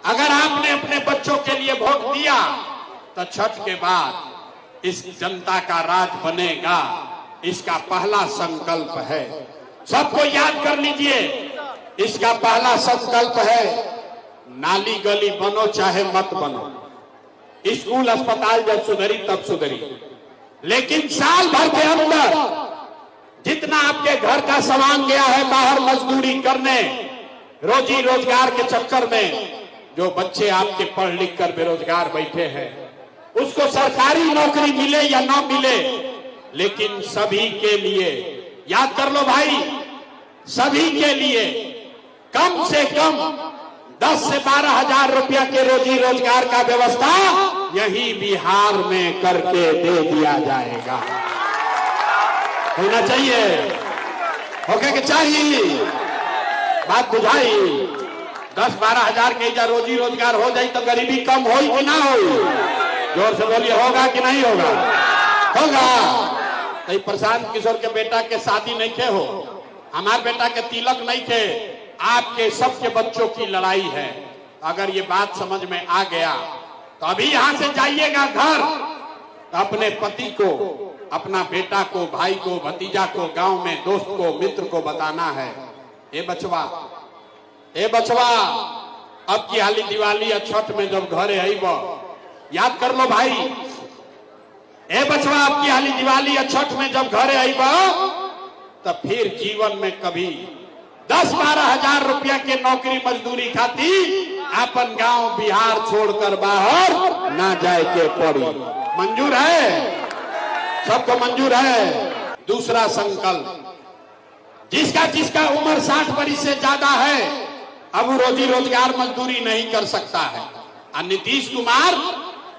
अगर आपने अपने बच्चों के लिए वोट दिया तो छठ के बाद इस जनता का राज बनेगा, इसका पहला संकल्प है। सबको याद कर लीजिए, इसका पहला संकल्प है, नाली गली बनो चाहे मत बनो, स्कूल अस्पताल जब सुधरी तब सुधरी, लेकिन साल भर के अंदर जितना आपके घर का सामान गया है बाहर मजदूरी करने, रोजी रोजगार के चक्कर में, जो बच्चे आपके पढ़ लिख कर बेरोजगार बैठे हैं, उसको सरकारी नौकरी मिले या ना मिले, लेकिन सभी के लिए, याद कर लो भाई, सभी के लिए कम से कम 10 से 12 हजार रुपया के रोजी रोजगार का व्यवस्था यही बिहार में करके दे दिया जाएगा। होना चाहिए, होके के चाहिए, बात बुझाई। 10-12 हजार के जा रोजी रोजगार हो जाए तो गरीबी कम हो कि ना हो? जोर से बोलिए, होगा कि नहीं होगा? होगा। तो प्रशांत किशोर के बेटा के शादी नहीं थे हो, हमारे बेटा के तिलक नहीं थे, आपके सबके बच्चों की लड़ाई है। अगर ये बात समझ में आ गया तो अभी यहां से जाइएगा घर, तो अपने पति को, अपना बेटा को, भाई को, भतीजा को, गांव में दोस्त को, मित्र को बताना है, ए बचवा, ए बचवा, अब की हाली दिवाली या छठ में जब घरे आईब, याद कर लो भाई, ए बचवा, अब की हाली दिवाली या छठ में जब घरे आईब, तब फिर जीवन में कभी 10-12 हजार रुपया के नौकरी मजदूरी खाती अपन गांव बिहार छोड़कर बाहर ना जाए के पड़ी। मंजूर है? सबको मंजूर है? दूसरा संकल्प, जिसका उम्र 60 वर्ष से ज्यादा है, अब वो रोजी रोजगार मजदूरी नहीं कर सकता है। और नीतीश कुमार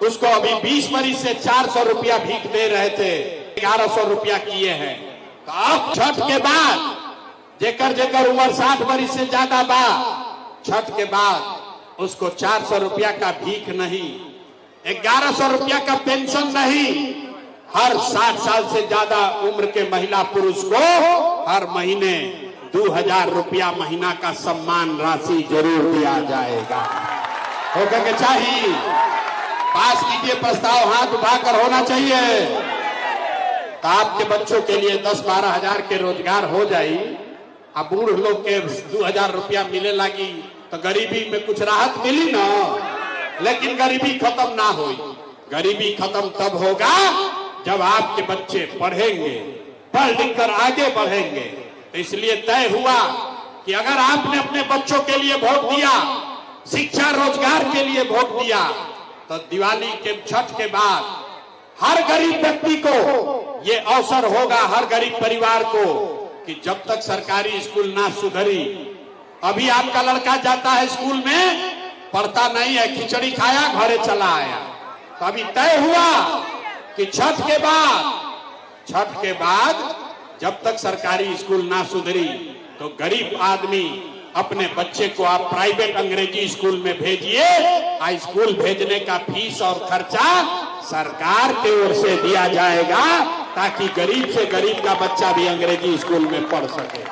उसको अभी 20 वर्ष से 400 रुपया भीख दे रहे थे, 1100 रुपया किए हैं। तो अब छठ के बाद जेकर उम्र 60 वर्ष से ज्यादा बा, छठ के बाद उसको 400 रुपया का भीख नहीं, 1100 रुपया का पेंशन नहीं, हर 60 साल से ज्यादा उम्र के महिला पुरुष को हर महीने 2000 रुपया महीना का सम्मान राशि जरूर दिया जाएगा। होकर के चाहिए, पास कीजिए प्रस्ताव, हाथ उठाकर होना चाहिए। तो आपके बच्चों के लिए 10-12 हजार के रोजगार हो जाए, अब बूढ़ लोग के 2000 रुपया मिले लगी तो गरीबी में कुछ राहत मिली ना, लेकिन गरीबी खत्म ना हुई। गरीबी खत्म तब होगा जब आपके बच्चे पढ़ेंगे, पढ़ लिख कर आगे बढ़ेंगे। तो इसलिए तय हुआ कि अगर आपने अपने बच्चों के लिए वोट दिया, शिक्षा रोजगार के लिए वोट दिया, तो दिवाली के छठ के बाद हर गरीब व्यक्ति को ये अवसर होगा, हर गरीब परिवार को, कि जब तक सरकारी स्कूल ना सुधरी, अभी आपका लड़का जाता है स्कूल में, पढ़ता नहीं है, खिचड़ी खाया घरे चला आया, तो अभी तय हुआ कि छठ के बाद जब तक सरकारी स्कूल ना सुधरी, तो गरीब आदमी अपने बच्चे को आप प्राइवेट अंग्रेजी स्कूल में भेजिए, स्कूल भेजने का फीस और खर्चा सरकार की ओर से दिया जाएगा, ताकि गरीब से गरीब का बच्चा भी अंग्रेजी स्कूल में पढ़ सके।